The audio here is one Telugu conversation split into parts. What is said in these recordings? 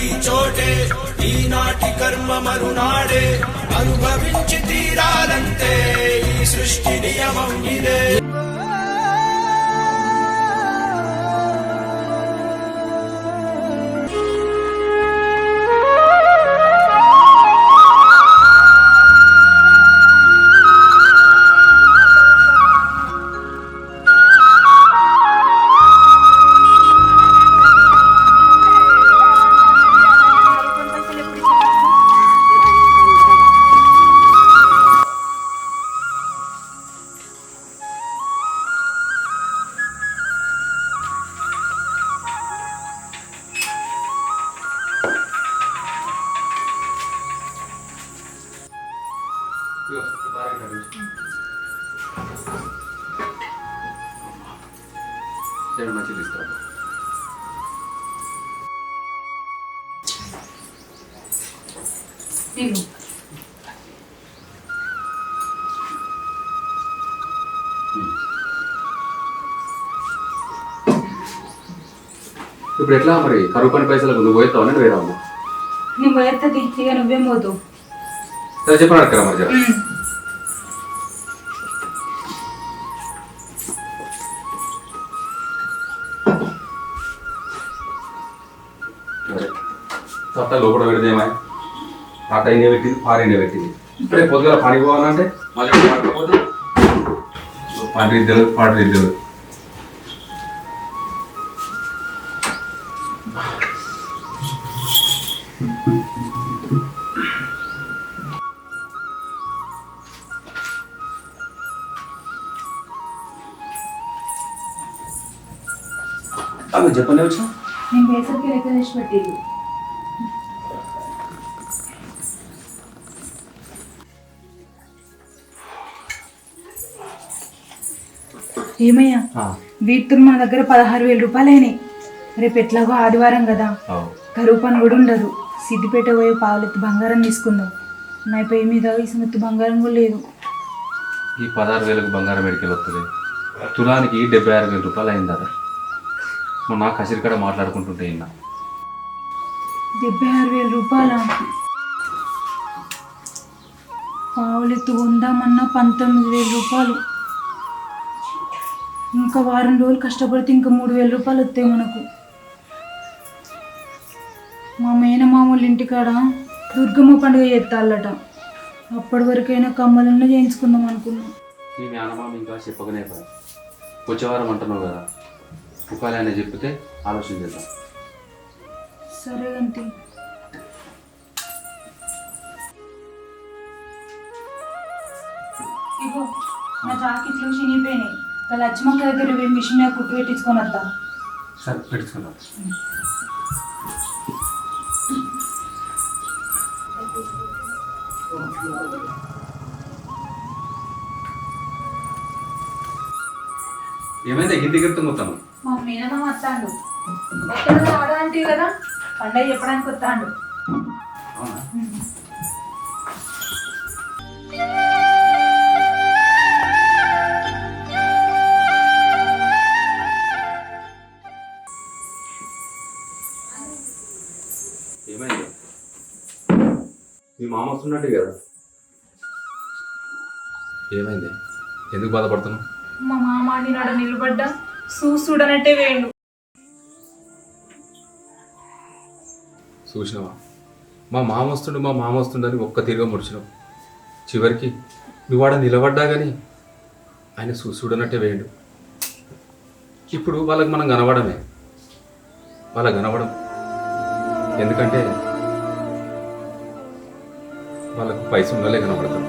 ఈ చోటే ఈనాటి కర్మ మరునాడే అనుభవించి తీరాలంతే ఈ సృష్టి నియమం ఇదే. మంచిగా తీసుకురా. ఇప్పుడు ఎట్లా మరి కరువు పని పైసలకు నువ్వు పోతావు అని వేరావు? నేను పోయేస్తుంది ఇక నువ్వేం పోతావు? సరే చెప్పను అడగరా మరి జర. చట్ట లోపల పెడితేమా ఆ టైం పెట్టింది పారైన పెట్టింది. ఇప్పుడే పొద్దుగా పని పోవాలంటే మళ్ళీ పడకపోతే పంట ఇద్దరు పాట ఇద్దరు. అవి చెప్పండి వచ్చా నేను పేసరికి లెక్క చేసి పెట్టేది. ఏమయ్యా వీటితో మన దగ్గర 16,000 రూపాయలు అయినాయి. రేపు ఎట్లాగో ఆదివారం కదా, కరువు పని కూడా ఉండదు. సిద్దిపేట పోయి పావులెత్తి బంగారం తీసుకుందాం. నా పై మీద ఈ సమెత్తి బంగారం కూడా లేదు. ఈ 16,000కు బంగారం ఎడికెళ్ళి వస్తుంది. తులానికి 76,000 రూపాయలు అయిందా? మొన్న కసిరికాడ మాట్లాడుకుంటుంటే ఇన్నా. 76,000 రూపాయలా? పావులెత్తు కొందామన్నా 19,000 రూపాయలు. ఇంకా వారం రోజులు కష్టపడితే ఇంకా 3,000 రూపాయలు వస్తాయి మనకు. మా మేనమామూలు ఇంటికాడ దుర్గమ్మ పండుగ చేస్తాళ్ళట. అప్పటి వరకైనా కమ్మలన్నా చేయించుకుందాం అనుకున్నాం. మీ మేనమామ ఇంకా చెప్పకనే పని. వచ్చేవారం అంటున్నావు కదా, ఉపాయాన్ని చెప్తే ఆలోచన చేద్దాం. సరే అంతే. ఇగో నా జాకెట్లు చినిగిపోయినాయి. లక్ష్మక్క దగ్గర మిషన్ మీద కుట్టు పెట్టించుకొని వద్దాం. సరే పెట్టుకున్నాం. ఏమైంది ఇంటికి మొత్తం? మా మేనమామ వస్తాడు. ఆడడానికి కదా పండగ చెప్పడానికి వస్తాడు. ఏమైంది? మీ మామ వస్తున్నట్టు కదా. ఏమైంది? ఎందుకు బాధపడుతున్నావు? మా మామ నాడ నిలబడ్డా చూడనట్టే వేయండు. చూసినావా? మా మామ వస్తుండని ఒక్క తిరిగా ముడిచినావు. చివరికి నువ్వు ఆడ నిలబడ్డా కానీ ఆయన చూడనట్టే వేయండు. ఇప్పుడు వాళ్ళకి మనం కనబడమే, వాళ్ళకి కనబడం. ఎందుకంటే వాళ్ళకు పైస ఉండాలే కనబడతాం.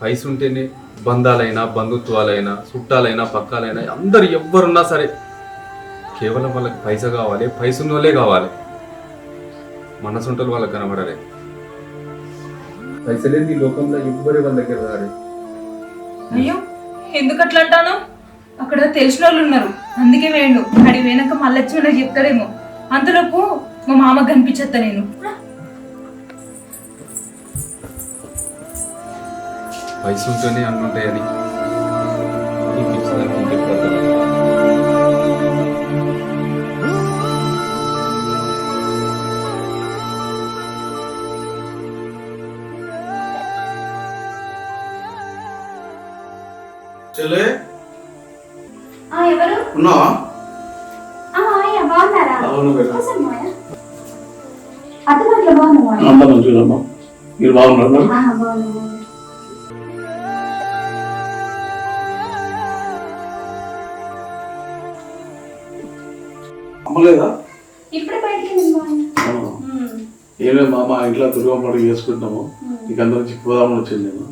పైస ఉంటేనే బంధాలైనా బంధుత్వాలైనా చుట్టాలైనా పక్కాలైనా అందరు ఎవ్వరున్నా సరే కేవలం వాళ్ళకి పైస కావాలి, పైస ఉన్నోళ్ళే కావాలి. మనసుంటలు వాళ్ళకి కనబడలే. పైసలేంది ఈ లోకంలో ఎవ్వరి వాళ్ళ దగ్గర రాడే. అయ్యో ఎందుకు అట్లా అంటాను? అక్కడ తెలిసిన వాళ్ళు ఉన్నారు, అందుకే వేయండు. అడి వెనక మళ్ళీ నాకు చెప్తాడేమో. అంతలోపు మా మామ కనిపించేస్తా నేను. పైస ఉంటేనే అన్నుంటాయని చెల్లె ఎవరు ఉన్నావా? బాగున్నారా? అవును కదా. అత్తగారిలో బాగున్నా అంతా మంచిదమ్మా. మీరు బాగున్నారు? అమ్మలేదా? ఇప్పుడే బయటికి ఏమే మా ఇంట్లో దుర్గమ్మ పండుగ చేసుకుంటాము. నీకు అందరికి పోదామని వచ్చింది నేను.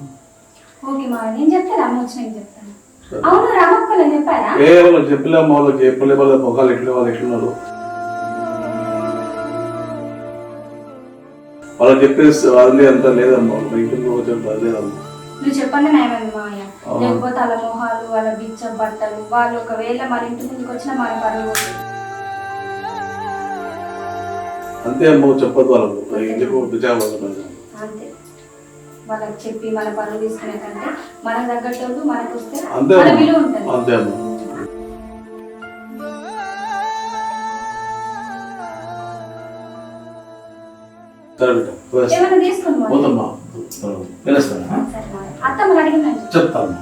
ఓకే మా నేను చెప్తాను, అమ్మ వచ్చి నేను చెప్తాను. అవును రామక్కలు చెప్పారా? ఏ వాళ్ళకి చెప్పలే అమ్మ, వాళ్ళకి చెప్పలే. వాళ్ళ మొఖాలు ఎట్లా వాళ్ళు ఎట్లున్నారు వాళ్ళకి చెప్పేసి వాళ్ళే అంత లేదమ్మా. వాళ్ళ ఇంటికి వచ్చేంత లేదమ్మా. నువ్వు చెప్పండి నయమంది మామయ్య, లేకపోతే వాళ్ళ మొహాలు వాళ్ళ బిచ్చ బట్టలు వాళ్ళు ఒకవేళ మన ఇంటి ముందుకు వచ్చినా మన పరువు అంతే అమ్మ, చెప్పదు వాళ్ళకు. ఇంటికి పిచ్చాకపోతున్నారు అంతే. వాళ్ళకి చెప్పి మన పనులు తీసుకునే కంటే మనకు తగ్గట్టు మనకు వస్తే అంతే మన విలువ ఉంటుంది. అంతే అమ్మ. సరే బిడ్డ ఏమైనా తీసుకుని పోతమ్మా. తెలుస్తాను అత్తమ్మని అడిగిన చెప్తాను.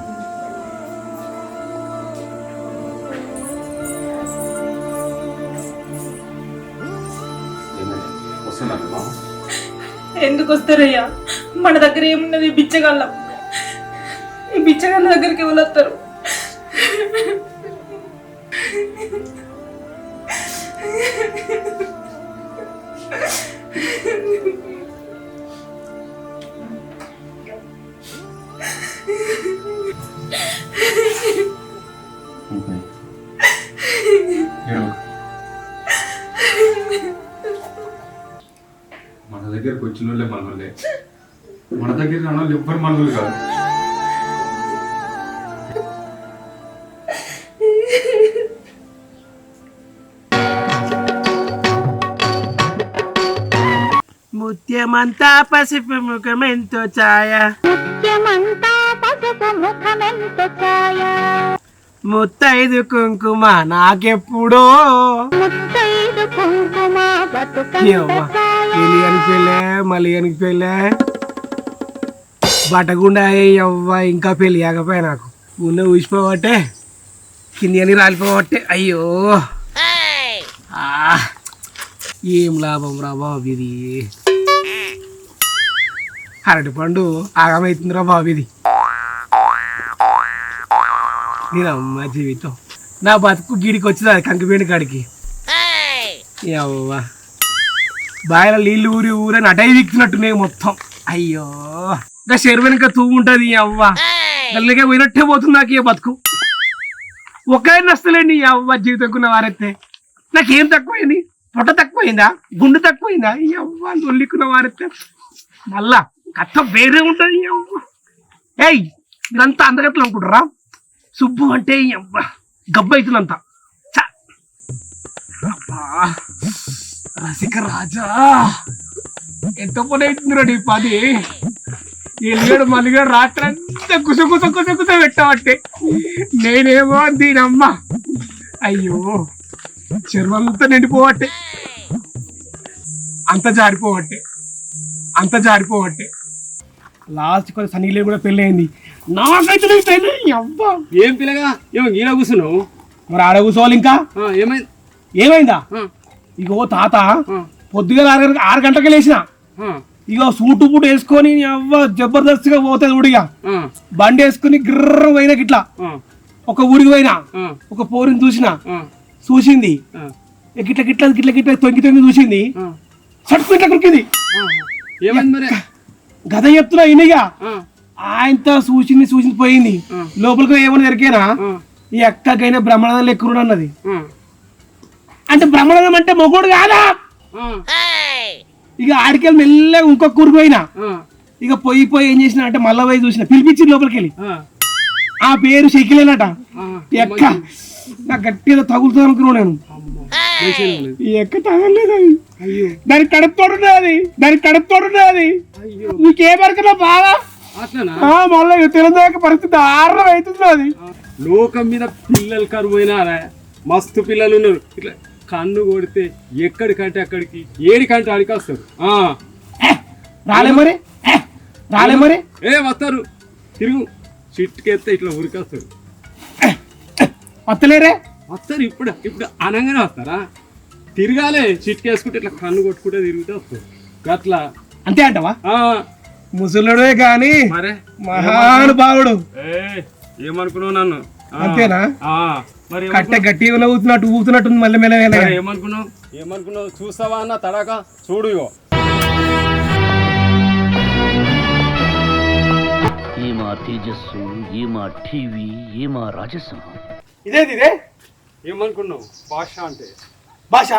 వస్తున్నా ఎందుకు వస్తారయ్యా? మన దగ్గర ఏమున్నది? బిచ్చగాళ్ళం. ఈ బిచ్చగాళ్ళ దగ్గరికి ఎవరు వస్తారు? మన దగ్గరకు వచ్చిన వాళ్ళే మనోళ్ళే, మన దగ్గర రాని వాళ్ళు ఎవ్వరు మనోళ్ళు కాదు. ముత్యమంతా పసుపు ముఖమెంతో ఛాయ, ముత్తైదు కుంకుమ నాకెప్పుడో, ఎలియనికి పెళ్ళే మలియనికి పెళ్ళే బట్టగుండా అవ్వ ఇంకా పెళ్ళి ఆగపోయా. నాకు ఉన్న ఊసిపోవట్టే కింది అని రాలిపోవట్టే. అయ్యో ఏం లాభం రా బాబు ఇది. అరటి పండు ఆగమవుతుందిరా బాబు ఇది. నేనమ్మ జీవితం నా బతుకు గిడికి వచ్చింది అది కంకిపేండి కాడికి. అవ్వ బాయిల నీళ్ళు ఊరి ఊరని అటై దిక్కుతున్నట్టున్నాయి మొత్తం. అయ్యో ఇంకా చెరువు వెనుక తూము ఉంటుంది. అవ్వ గల్లిగా పోయినట్టే పోతుంది నాకు ఏ బతుకు. ఒకే నస్తలేండి అవ్వ జీవితంకున్న వారైతే. నాకేం తక్కువైంది? పొట్ట తక్కువైందా? గుండె తక్కువైందా? ఈ అవ్వ దొల్లికున్న వారైతే మళ్ళా కథ వేరే ఉంటుంది. అవ్వ ఏయ్ ఇదంతా అందగట్లు అనుకుంటారా? సుబ్బు అంటే ఈ అవ్వ గబ్బ అవుతుందంతా. రసిక రాజా ఎంత పని అవుతుంది రెడీ పది. ఎలిగాడు మలిగాడు రాత్రి అంతా కుస పెట్టామంటే నేనేమో దీనమ్మ. అయ్యో చెరువంతా నిండిపోవట్టే, అంత జారిపోవట్టే లాస్ట్ కొంచెం సనీలే కూడా పెళ్ళయింది. నాకైతే పెళ్ళి అబ్బా. ఏం పిల్లగా ఏమో ఈడ కూర్చున్నావు? మరి ఆడ కూర్చోవాలి. ఇంకా ఏమైందా? ఇగో తాత పొద్దుగా 6 గంటలకి లేచిన, ఇగో సూటు బూటు వేసుకొని అవ్వ జబర్దస్త్ గా పోతుంది ఊడిగా. బండి వేసుకుని గిర్ర పోయినా గిట్లా ఒక ఊరికి పోయినా, ఒక పోరిని చూసింది గిట్ల గిట్ల గిట్ల గిట్ల తొంగి చూసింది. సట్టు ఇట్లా కురికింది. గద చెప్తున్నా ఇనిగా ఆయనతో చూసింది పోయింది. లోపలికి ఏమన్నా దొరికేనా ఈ ఎక్కకైనా బ్రహ్మానందం లెక్కరుడు అన్నది. అంటే బ్రహ్మానందం అంటే మొగోడు కాదా? ఇక ఆడికెళ్ళి మెల్లగా ఇంకొక ఊరికి పోయినా. ఇక పోయి ఏం చేసిన అంటే మళ్ళా పోయి చూసిన, పిలిపించింది లోపలికి వెళ్ళి. ఆ పేరు షకిలేనట. ఎక్క నాకు గట్టిగా తగులుతుంది అనుకున్నాను నేను. ఎక్క తగలేదు అది. దానికి కడుపుతోడున్నది. నీకేమరకనా బాగా మళ్ళీ తెలంగాణ పరిస్థితి దారుణం అవుతుంది. అది లోకం మీద పిల్లలు కరువైనా మస్తు పిల్లలు ఉన్నారు. ఇట్లా కన్ను కొడితే ఎక్కడికంటే అక్కడికి, ఏడికంటే ఆడికి వస్తారు. రాలే మరి వస్తారు. తిరుగు చిట్టుకెత్తే ఇట్లా ఉరికొస్తారు. వస్తలేరే వస్తారు ఇప్పుడు ఇప్పుడు అనగానే వస్తారా తిరగాలి చిట్కేసుకుంటే ఇట్లా కన్ను కొట్టుకుంటే తిరిగితే వస్తారు అట్లా అంతే అంటవా ఆ, ముసలుడే గాని మరే మహానుభావుడు ఏమనుకున్నావు నన్ను ఆ, అంతేనా? ఆ, మరి కట్టె గట్టిగా ఊతున్నట్టుంది మళ్ళీ మెల్లగా ఏమనుకున్నావు చూస్తావా అన్న తడాక చూడు ఇగో ఈ మా తేజస్సు ఈ మా టీవీ ఈ మా రాజసం ఇదే ఏమనుకున్నావు భాష అంటే భాష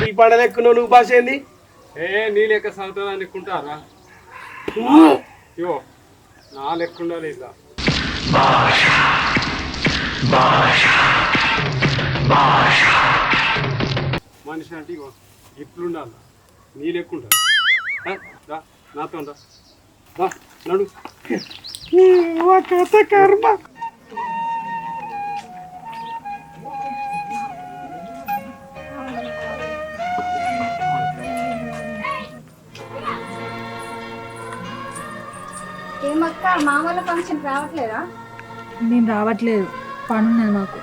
ఈ పండలెక్కున్నావు నువ్వు భాష ఏంది నీ లెక్క చదువుతా ఎక్కుంటారా ఇగో నా లెక్క ఉండాలి ఇలా మనిషి అంటే ఇగో ఇట్లుండాలి నీ లెక్క ఉండాలి నాతో రా నడు కథ కర్మ ఏమక్క మామూలు ఫంక్షన్ రావట్లేదా? నేను రావట్లేదు, పనున్నది మాకు.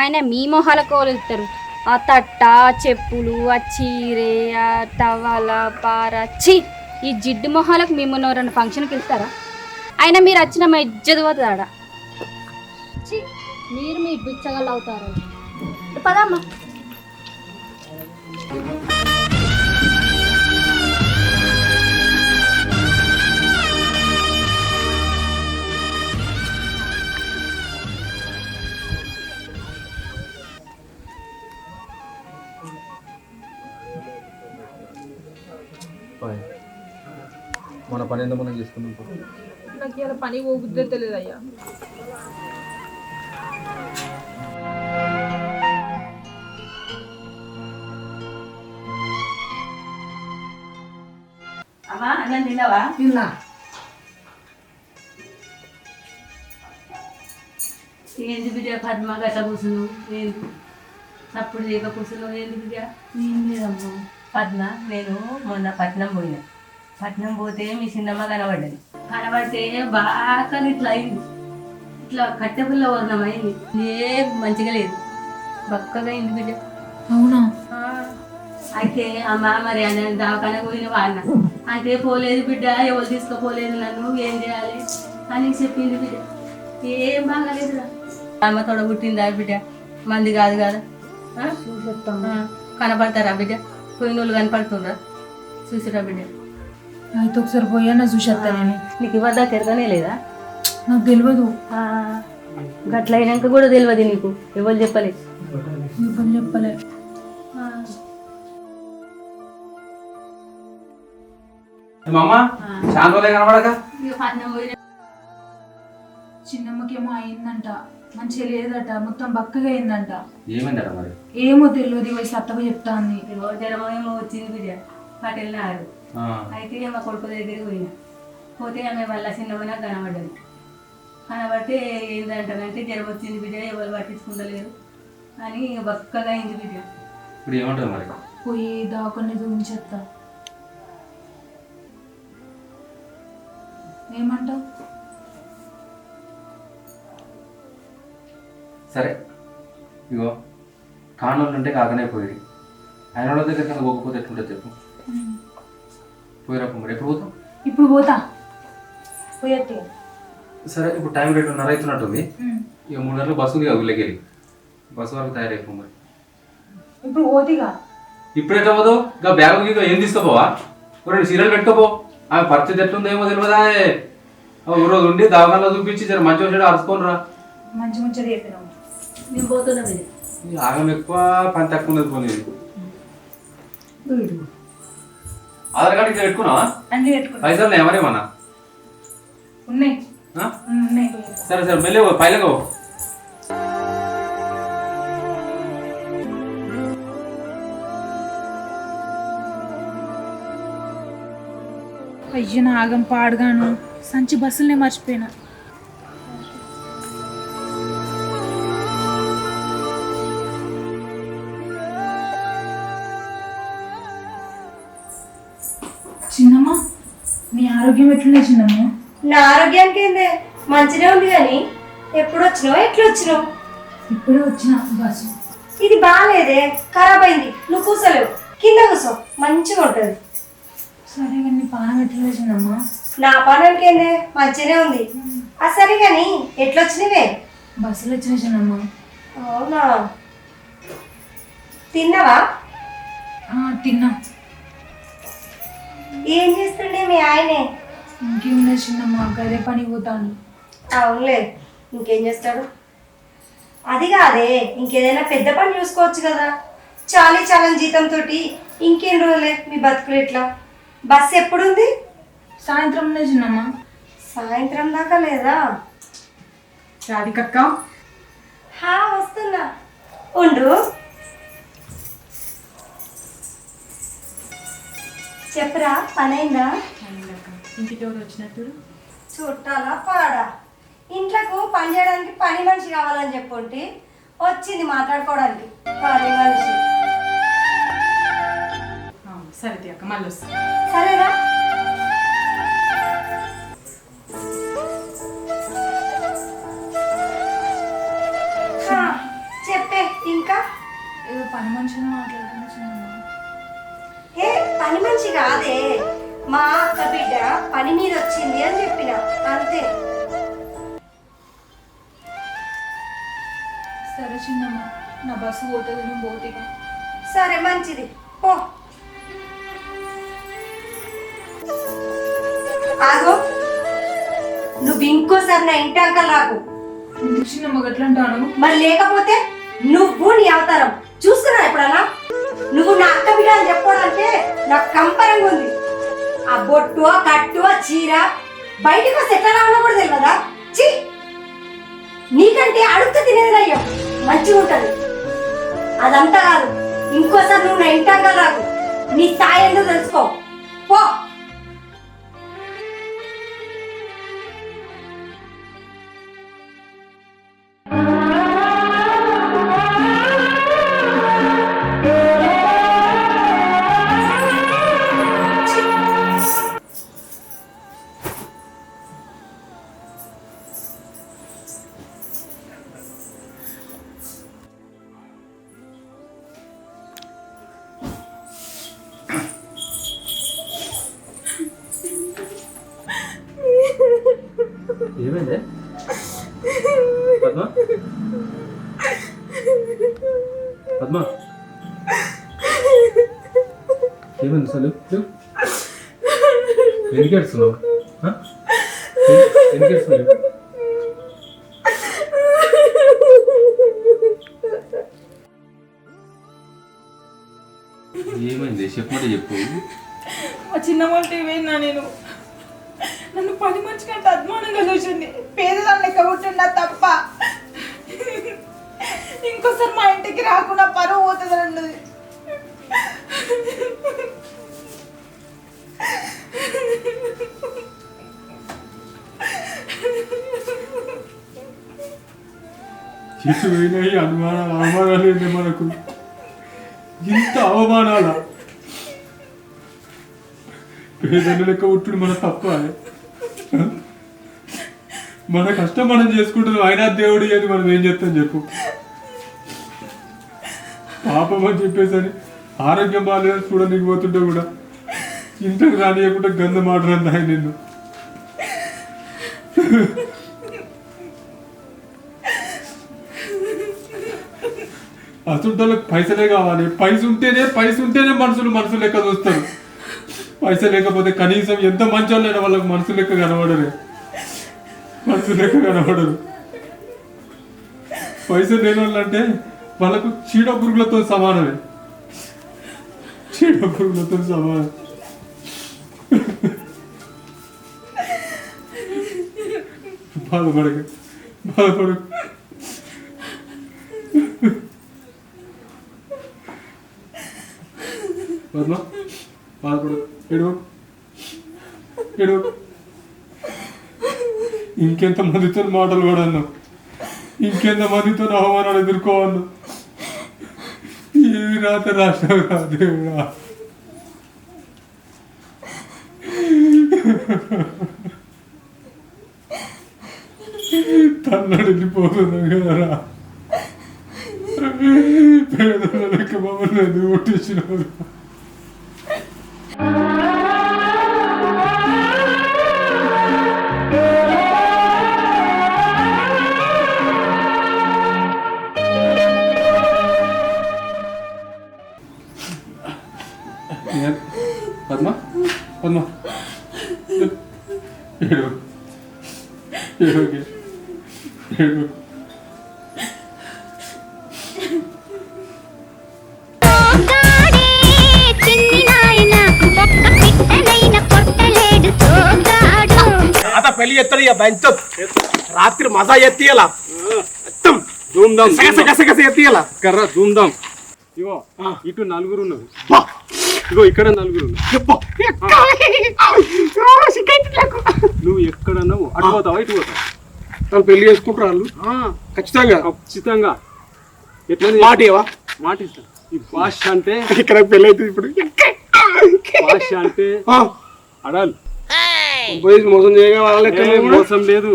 ఆయన మీ మొహాల కోలుతారు. ఆ తట్ట, చెప్పులు, ఆ చీరే, ఆ టవల, పార, ఛీ ఈ జిడ్డు మొహాలకు మిమ్మల్ని ఎవరైనా ఫంక్షన్కి వెళ్తారా? అయినా మీరు వచ్చిన మా ఇజ్జత్ పోతుంది ఆడ. ఛీ మీరు మీ బిచ్చగలు అవుతారు. పదమ్మా. మన పని ఎంత మనం చేసుకున్నాం. నాకు ఇలా పని పోగుద్దే తెలియదు అయ్యా. అమ్మా అన్నం తిన్నావా? తిన్నా. ఏంది బిడ్డ పద్మ గట్ట కూర్చున్నావు? ఏంది అప్పుడు లేక కూర్చున్నావు? ఏంది బిడ్డ? ఏం లేదమ్మా. పద్మ, నేను మొన్న పట్నం పోయినా. పట్నం పోతే మీ చిన్నమ్మ కనబడ్డది. కనబడితే బాగా ఇట్లా అయింది, ఇట్లా కట్టెపుల్ల వర్ణం అయింది. ఏం మంచిగా లేదు, బక్కగా అయింది బిడ్డ. అవునా? అయితే అమ్మ మరి అన్న దవాఖాన పోయిన వాడిన అయితే పోలేదు బిడ్డ, ఎవరు తీసుకోపోలేదు, నన్ను ఏం చేయాలి అని చెప్పింది బిడ్డ. ఏం బాగాలేదు. అమ్మ తోడ పుట్టిందా బిడ్డ? మంది కాదు కదా. కనపడతారా బిడ్డ? పోయిన వాళ్ళు కనపడుతుండ్రా? చూసిరా బిడ్డ? అయితే ఒకసారి పోయా నా చూసేస్తానని. నీకు ఇవ్వదా తిరగనే లేదా? నాకు తెలియదు. గట్ల అయినాక కూడా తెలియదు నీకు? ఎవరు చెప్పలేదు? ఎవరు చెప్పలే. చిన్నమ్మకేమో అయిందంట, మంచిగా లేదట, మొత్తం బక్కగా అయిందంట. ఏమైందట మరి? ఏమో తెలియదు, వయసు అత్తగా చెప్తా అంది. జ్వరం ఏమో వచ్చింది బిడ్డ, పట్టెళ్ళినారు. అయితే మా కొడుకు దగ్గరికి పోయినా. పోతే ఆమె వాళ్ళ చిన్నమైనా కనబడ్డది. కనబడితే ఏంటంటే జ్వరం వచ్చింది బిడ్డ, ఎవరు పట్టించుకుంటలేరు అని బక్కగా అయింది బిడ్డ. ఇప్పుడు ఏమంటారు మరి? పోయి దావకొని చూపించేస్తా. ఏమంటావు? సరే ఇగో కాణోళ్ళు ఉంటే కాకనే పోయి ఆయన వాళ్ళ దగ్గర కింద పోకపోతే ఎట్లుంటుంది చెప్పు. పోయినప్పుడు మరి ఎప్పుడు పోతాం? ఇప్పుడు పోతా, పోయేత్తి. సరే ఇప్పుడు టైం 2:30 అవుతున్నట్టుంది. ఇక 3 గంటలకు బస్సు ఉంది కదా ఊళ్ళకి వెళ్ళి, బస్సు వరకు తయారైపో మరి. ఇప్పుడు పోతిగా. ఇప్పుడు ఎట్లా పోతావు? ఇంకా బ్యాగ్ గీక ఏం తీసుకోపోవా? 2 సీరియల్ పెట్టుకోపో. ఆమె పరిస్థితి ఎట్లుందేమో తెలియదా? ఒక రోజు ఉండి దావకాల్లో చూపించి జర మంచిగా వచ్చాడు అరుచుకొని రా. మంచి మంచిగా చెప్పినావు. నేను పోతున్నా బిడ్డ. ఆగం ఎక్కువ, పని తక్కువ ఉన్నది పోనీ. ఆధార్ కార్డు ఇట్లా పెట్టుకున్నావా? అన్ని పెట్టుకున్నా. పైసలు ఎవరేమన్నా ఉన్నాయి. ఉన్నాయి. సరే సరే మెల్లే పైలగా అయ్యో నా ఆగం పాడుగాను, సంచి బస్సులనే మర్చిపోయినా. చిన్నమ్మ, నీ ఆరోగ్యం ఎట్లుండే చిన్నమ్మ? నా ఆరోగ్యానికి ఏందే మంచిగా ఉంది కానీ ఎప్పుడు వచ్చినావు ఎట్లా వచ్చినావు? ఇప్పుడే వచ్చిన బస్సు. ఇది బాగాలేదే, ఖరాబ్ అయింది. నువ్వు కూర్చోలేవు, కింద కూర్చో, మంచిగా ఉంటుంది. సరే కానీ పానం ఎట్లా వచ్చిందమ్మా? నా పానానికి ఏందే మంచిగానే ఉంది. సరే కానీ ఎట్లా వచ్చినవే? బస్సులో వచ్చినామ్మా. అవునా, తిన్నావా? తిన్నా. ఏం చేస్తుండే మీ ఆయనే? ఇంకేమున్నా చిన్నమ్మా, గదే పని పోతాను. అవునులే, ఇంకేం చేస్తాడు? అది కాదే, ఇంకేదైనా పెద్ద పని చూసుకోవచ్చు కదా. చాలా జీతంతో ఇంకేం రోజులే మీ బతుకులు ఇట్లా. బస్సు ఎప్పుడుంది? సాయంత్రం చిన్నమ్మా. సాయంత్రం దాకా లేదా? రాధికక్క వస్తున్నా, ఉండు. చెప్పరా, పనైందా? ఇంటికి ఎవరు వచ్చినట్టు? చుట్టాలా పాడా? ఇంట్లోకు పని చేయడానికి పని మనిషి కావాలని చెప్పుంటే వచ్చింది మాట్లాడుకోవడానికి పని మనిషి. సరే అక్క, మళ్ళీ వస్తా. సరేనా? చెప్పే. ఇంకా ఏదో పని మనిషిని మాట్లాడుతున్నా. ఏ పని మనిషి కాదే, మా అక్క బిడ్డ పని మీద వచ్చింది అని చెప్పిన అంతే. సరే చిన్నమ్మ, నా బస్సు పోతుంది, నువ్వు పోతేగా. సరే మంచిది, పో. ఆగో, నువ్వు ఇంకోసారి నా ఇంటి అంకల్ రాకు. చిన్నమ్మ గట్లా అంటాను. మరి లేకపోతే నువ్వు నీ అవతారం చూస్తున్నా ఎప్పుడన్నా? నువ్వు నా అక్క బిడ్డ అని చెప్పుకోవడానికి నాకు కంపరంగా ఉంది. ఆ బొట్టు కట్టు చీర బయటకు వస్తే ఎట్లా రావడం కూడా తెలియదా? చి, నీకంటే అడుగుతూ తినేది అయ్యో మంచిగా ఉంటది. అదంతా కాదు, ఇంకోసారి నువ్వు నా ఇంటి అంకల్ రాకు. నీ స్థాయి ఏందో తెలుసుకో, పో. ఏమైందే పద్మ? పద్మ ఏమైంది అసలు? ఎందుకు ఏడుస్తున్నావు? ఎందుకు ఏడుస్తున్నావు? ఏమైంది చెప్పమంటే చెప్పు. మా చిన్నమ్మ టీవీనా, నేను నన్ను పని మంచి కంటే అద్మానంగా చూసింది. పేదదాన్ని లెక్క పుట్టిండా తప్ప. ఇంకోసారి మా ఇంటికి రాకుండా పరువు పోతుంది అన్నది. చెట్టుపోయినాయి అనుమానాలు అవమానాలు ఏంటి మనకు? ఇంత అవమానాల పేదలు లెక్క ఉట్టుడు మన తప్ప. మన కష్టం మనం చేసుకుంటున్నాం, అయినా దేవుడు అని మనం ఏం చేస్తాం చెప్పు? పాపం అని చెప్పేసరి ఆరోగ్యం బాగాలేదు చూడడానికి పోతుంటే కూడా ఇంటికి రానియకుండా గంధ మాటలు ఆయన నిన్ను. అసంటోళ్ళకి పైసలే కావాలి. పైస ఉంటేనే మనుషులు లెక్క చూస్తారు. పైస లేకపోతే కనీసం ఎంత మంచి వాళ్ళైనా వాళ్ళకి మనసు లెక్క కనబడరు. పైసలు లేని వాళ్ళు అంటే వాళ్ళకు చీడ పురుగులతో సమానమే. బాధపడకు. పద్మ బాధపడు, ఏడు. ఇంకెంత మందితో మాటలు కూడా అన్నావు, ఇంకెంత మందితో అవమానాలు ఎదుర్కోవన్నావు. ఏమి రాత రాష్ట్రం కాదు దేవుడా. తన్నడు వెళ్ళిపోతున్నాం కదరా. పేదల లెక్క మమ్మల్ని ఎందుకు కొట్టించినావు? పద్మ పద్మ ఏడు ఏడు ఏడు అత పెళ్లి ఎత్తడు ఇక బంచ్ రాత్రి మజా ఎత్తియలా మొత్తం ధూమ్ధాం సగసగసగస ఎత్తియలా కర్రా ధూమ్ధాం. ఇగో ఇటు నలుగురు ఉన్నారు, ఇగో ఇక్కడ నలుగురు ఉన్నారు. నువ్వు ఎక్కడన్నావు అటు పోతావా ఇటు పోతావు? తను పెళ్లి చేసుకుంటారు వాళ్ళు ఖచ్చితంగా ఖచ్చితంగా. ఎట్లా మాట ఇవ్వవా? మాట ఇస్తా. ఈ భాష అంటే ఇక్కడ పెళ్లి అవుతుంది ఇప్పుడు. భాష అంటే అడాలి. పోయి మోసం చేయగా వాళ్ళకి మోసం లేదు,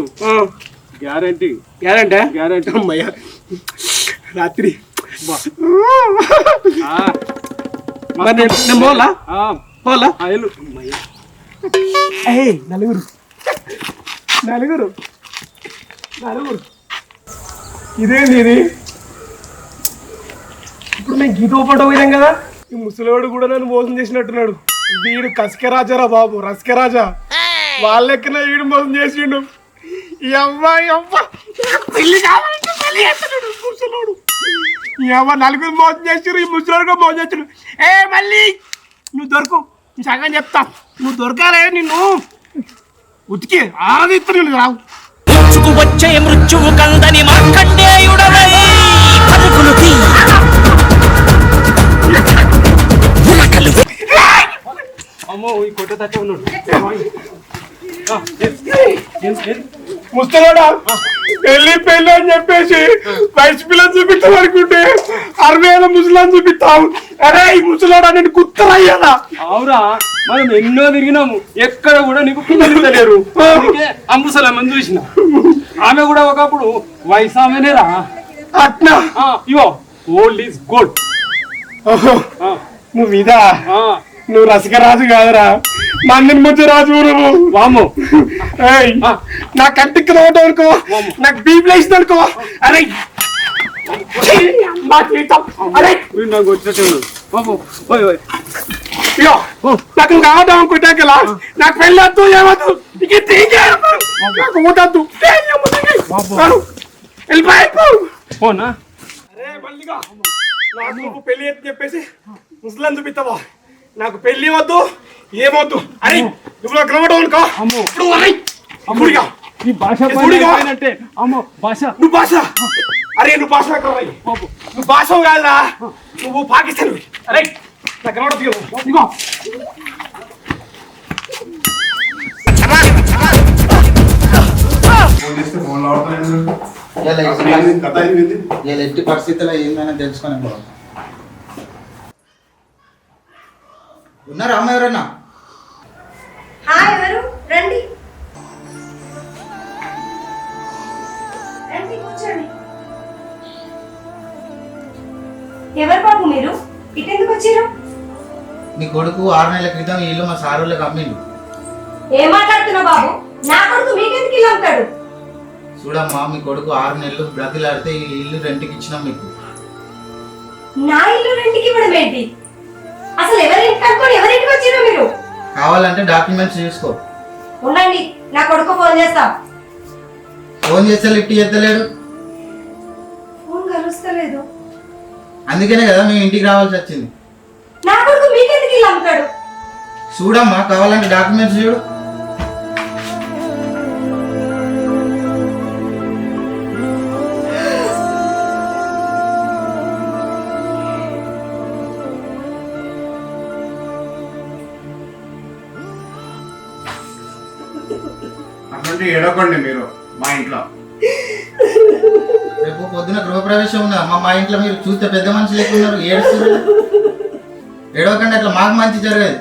గ్యారంటీ. Guarantee guarantee. అమ్మయ్య రాత్రి నేను పోలా పోలా నలుగురు నలుగురు నలుగురు ఇదేంది ఇది? ఇప్పుడు మేము గీతో పాటు పోయినాం కదా, ఈ ముసలివాడు కూడా నన్ను మోసం చేసినట్టున్నాడు. వీడు కసకరాజారా బాబు, రసకరాజా. వాళ్ళెక్కన వీడు మోసం చేసిండు. ఈ అమ్మాయి పెళ్లి కావాలంటే పెళ్లి చేస్తున్నాడు ముసలోడు. ఈ అమ్మ నలుగురు మోసం చేసారు, ఈ ముసలోడు కూడా మోసం చేసాడు. ఏ మళ్ళీ నువ్వు దొరకు, సగం చెప్తా. నువ్వు దొరకాలే, నిన్ను ఉతికి ఆరాధిస్తా. నేను రావు వచ్చే మృత్యువు కందని మార్కండేయుడవై పరుగులు తీ. అమ్మో ఈ కొట్ట తట్ట ఉన్నాడు. ముస్తలోడా పెళ్లి పెళ్లి అని చెప్పేసి వయసు పిల్లని చూపిస్తాం అనుకుంటే 60 ఏళ్ళ ముసలాన్ని చూపిస్తాం. అరే ఈ ముసలోడా నేను కుత్తరయ్యాదా? అవురా, మనం ఎన్నో తిరిగినాము, ఎక్కడ కూడా నీకు పిల్లలు తెలియరు. అంబుసలమ్మని చూసిన, ఆమె కూడా ఒకప్పుడు వయసు ఆమెనేరా. అట్నా ఇవో ఓల్డ్ ఈజ్ గోల్డ్. నువ్వు ఇదా? నువ్వు రసకరాజు కాదురా, మందిని ముందు రాజు. నువ్వు వాము నా కంటికి రావడం అనుకో, నాకు బీపీ లేచింది అనుకో. అరే అరే నాకు వచ్చినట్టు నాకు కావడం అనుకుంటా కదా, నాకు పెళ్ళి వద్దు ఏమద్దు, నాకు ఊటద్దు, పోనా. అరే మళ్ళీగా నాకు పెళ్లి అని చెప్పేసి ముసలాన్ని చూపిస్తావా? నాకు పెళ్లి వద్దు ఏమొద్దు. అరే నువ్వు నాకు రావడం అనుకో. ఈ భాష అంటే అమ్మో భాష. నువ్వు భాష, అరే నువ్వు భాష నువ్వు భాష కాదురా, నువ్వు పాకిస్తాన్. అరే నాకు రావడం ఇగో ఎట్టి పరిస్థితుల్లో ఏందని తెలుసుకొని ఉన్నారా అమ్మ? ఎవరన్నా ఎవరు? రండి రండి కూర్చోండి. ఎవరు బాబు మీరు? ఇటెందుకు వచ్చారు? మీ కొడుకు 6 నెలల క్రితం ఈ ఇల్లు మా సారులకు అమ్మిండు. ఏం మాట్లాడుతున్నావు బాబు? నా కొడుకు మీకెందుకు ఇల్లు అమ్ముతాడు? చూడమ్మా, మీ కొడుకు 6 నెలలు బ్రతిలాడితే ఈ ఇల్లు రెంట్కి ఇచ్చినాం మీకు. నా ఇల్లు రెంట్కి ఇవ్వడం ఏంటి? అసలు ఎవరింటికి అనుకోని ఎవరింటికి వచ్చారు మీరు? కావాలంటే డాక్యుమెంట్స్ చూసుకో. ఉండండి, నా కొడుకు ఫోన్ చేస్తా. ఫోన్ చేస్తే లిఫ్ట్ చేస్తలేడు. ఫోన్ కలుస్తలేదు. అందుకనే కదా మేము ఇంటికి రావాల్సి వచ్చింది. నా కొడుకు మీకెందుకు ఇల్లు అమ్ముతాడు? చూడమ్మా, కావాలంటే డాక్యుమెంట్స్ చూడు. అటువంటి ఏడకండి మీరు మా ఇంట్లో. రేపు పొద్దున గృహప్రవేశం ఉందా మా ఇంట్లో? మీరు చూస్తే పెద్ద మనుషులు ఎక్కున్నారు, ఏడుస్తున్నారు. ఏడవకండి, అట్లా మాకు మంచి జరగదు.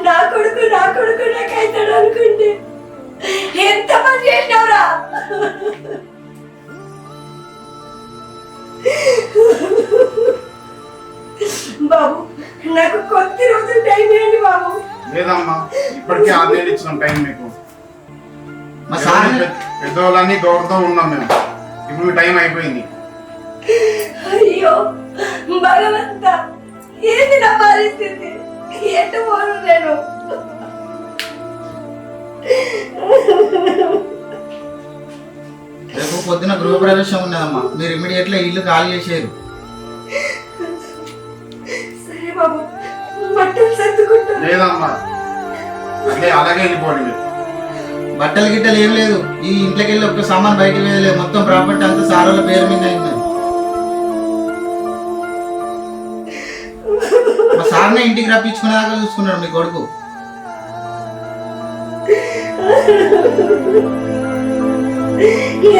నా కొడుకు నాకైతాడు అనుకుంటే ఎంత పని చేసినావురా? నాకు కొద్ది రోజులు టైం ఇవ్వండి బాబు. లేదమ్మా, ఇప్పటికే 6 నెలలు ఇచ్చినాం టైం మీకు. మా సార్ పెద్దవాళ్ళని గౌరవతో ఉన్నాం మేము. ఇప్పుడు టైం అయిపోయింది. అయ్యో భగవంతా, ఏంది నా పరిస్థితి? ఎటు పోను నేను? రేపు పొద్దున గృహప్రవేశం ఉన్నదమ్మా, మీరు ఇమీడియట్గా ఇల్లు ఖాళీ చేసేరు. సరే బాబు, బట్టలు సర్దుకుంటాను. లేదమ్మా, అలాగే వెళ్ళిపోండి మీరు. బట్టలు గిట్టలు ఏం లేదు, ఈ ఇంట్లోకి వెళ్ళి ఒక్క సామాన్ బయటకు వేయలేదు. మొత్తం ప్రాపర్టీ అంతా సార్ వాళ్ళ పేరు మీద అయింది. మా సార్నే ఇంటికి రప్పించుకునేదాకా చూసుకున్నాడు మీ కొడుకు.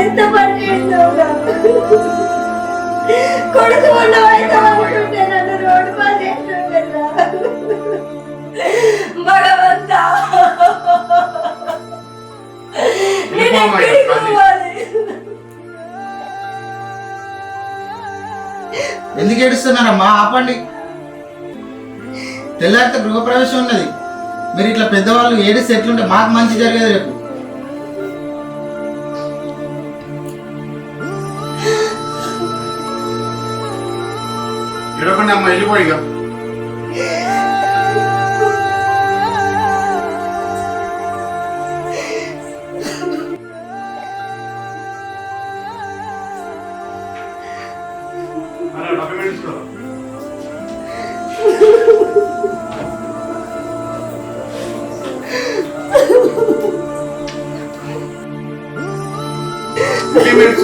ఎంత పని చేసినావురా? కొడుకు ఉన్నవైతే అనుకుంటే నన్ను రోడ్డు పని చేస్తుండేరా. భగవంతా, నేను ఎక్కడికి పోవాలి? ఎందుకు ఏడుస్తున్నారమ్మా? ఆపండి. తెల్లారితే గృహప్రవేశం ఉన్నది. మీరు ఇట్లా పెద్దవాళ్ళు ఏడిస్తే ఎట్లుంటే మాకు మంచి జరిగేది రేపు. ఇవ్వకండి అమ్మా, వెళ్ళిపోయిగా.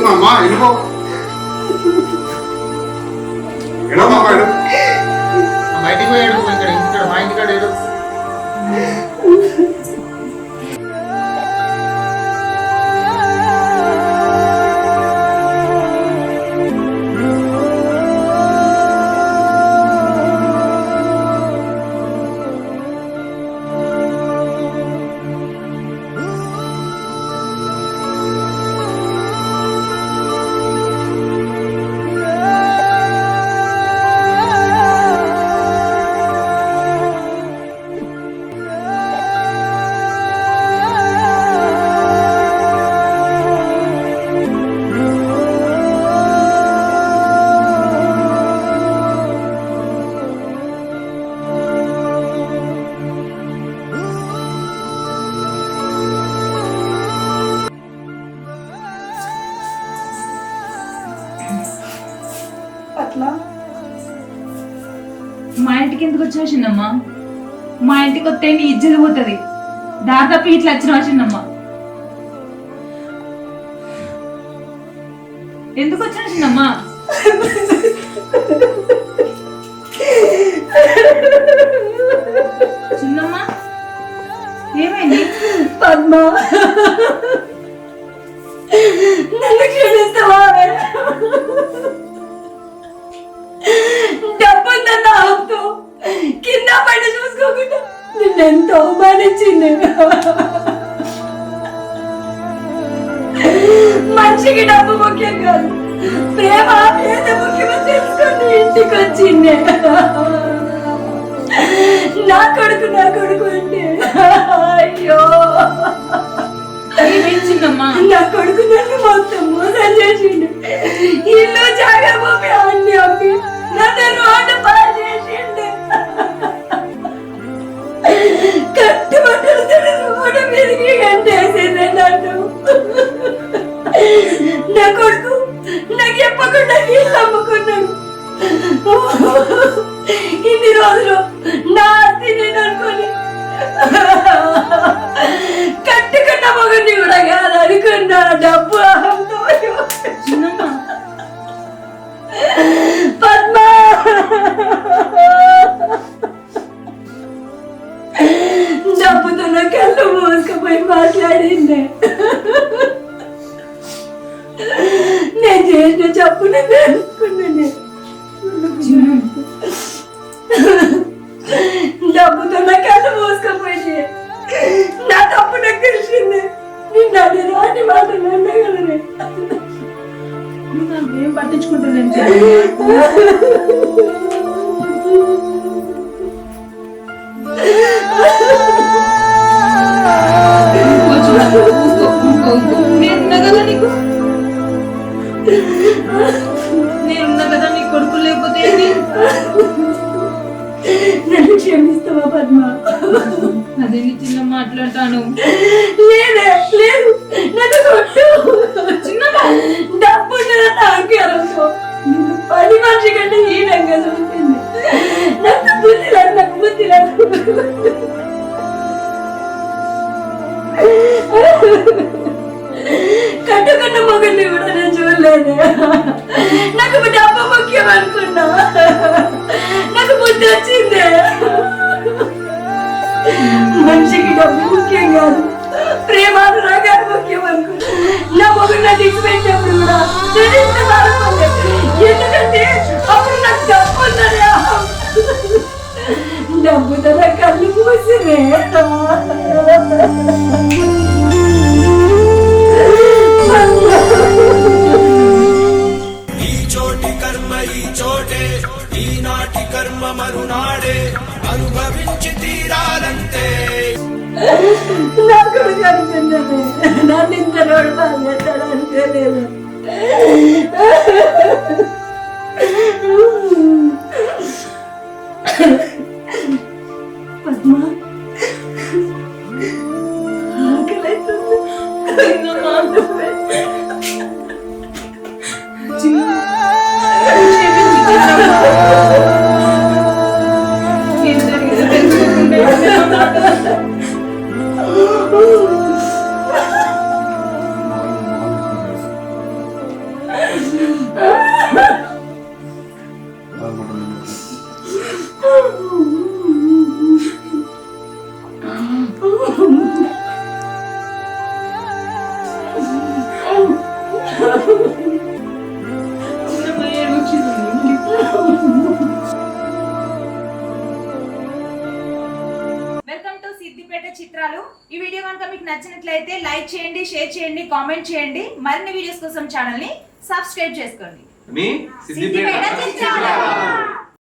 అమ్మా వెళ్ళిపో. బయటికి పోయి ఏడుపు, ఇక్కడ మా ఇంటికాడ ఏడు. మా ఇంటికి ఎందుకు వచ్చినా చిన్నమ్మా? మా ఇంటికి వస్తే నీ ఇజ్జత పోతుంది. దాదాపు ఇట్లా వచ్చినా చిన్నమ్మా? ఎందుకు వచ్చినా చిన్నమ్మా? చిన్నమ్మా ఏమైంది? పద్మ, నన్ను క్షమిస్తావా? డబ్బుందన్న ఆపుతూ కింద పైన చూసుకోకుండా నిన్నెంతో అవమానించింది. మనిషికి డబ్బు ముఖ్యం కాదు, ప్రేమ ఏదో ముఖ్యమో తెలుసుకొని ఇంటికి వచ్చింది. నా కొడుకు అంటే అయ్యో, చిన్నమ్మా నా కొడుకు నన్ను మొత్తం మోసం చేసిండు. ఇల్లు జాగా భూమి అన్ని అమ్మి నన్ను రోడ్డు పాలు చేసిండు. కట్టు బట్టలు రోడ్డు మీదకి గంటేసింది నన్ను. నా కొడుకు నాకు చెప్పకుండా ఇల్లు అమ్ముకున్నాడు. ఇన్ని రోజులు నా ఆస్తి నేను అనుకోని కట్టుకున్న మగని కూడా కాదు అనుకున్నా. డబ్బు అహంతో పద్మ, డబ్బుతో నా కళ్ళు మూసుకుపోయి మాట్లాడింది. నేను చేసిన తప్పు నేను తెలుసుకున్నాను. డబ్బుతో నా కళ్ళు మూసుకుపోయింది. నా తప్పు నాకు తెలిసింది. నిన్న రాని మాటలు అన్నగలనే ఏం పట్టించుకుంటున్నాను. మాట్లాడతాను. లేదే లేదు, నన్ను కొట్టు. డబ్బు నాకే అనుకో, పని మనిషి కంటే హీనంగా చూస్తుంది. నాకు బుద్ధి లేదు, నాకు బుద్ధి లేదు. కట్టుకున్న మొగల్ని కూడా నేను చూడలేదు. నాకు డబ్బు ముఖ్యం అనుకున్నా, నాకు బుద్ధి వచ్చిందే. మనిషికి డబ్బు ముఖ్యం కాదు, ప్రేమానురాగాలు ముఖ్యం అనుకున్నా. నా మొగలు నాకు ఇచ్చిపెట్టినప్పుడు కూడా నేను ఇంత బాధపడలేదు. ఎందుకంటే అప్పుడు నాకు డబ్బు ఉన్నదే. డబ్బుతో నా కళ్ళు మూసినే. ఈ చోటి కర్మ ఈ చోటే, ఈనాటి కర్మ మరునాడే అనుభవించి తీరాలంతే. నాకు కనిపించదే, నన్ను ఇంత రోడ్డు బాగా అనుకోలేదు. పద్మా, ఆకలైతుంది. వెల్కమ్ టు సిద్దిపేట చిత్రాలు. ఈ వీడియో కనుక మీకు నచ్చినట్లయితే లైక్ చేయండి, షేర్ చేయండి, కామెంట్ చేయండి. మరిన్ని వీడియోస్ కోసం ఛానల్ ని సబ్స్క్రైబ్ చేసుకోండి. మీ సిద్దిపేట చిత్రాలు.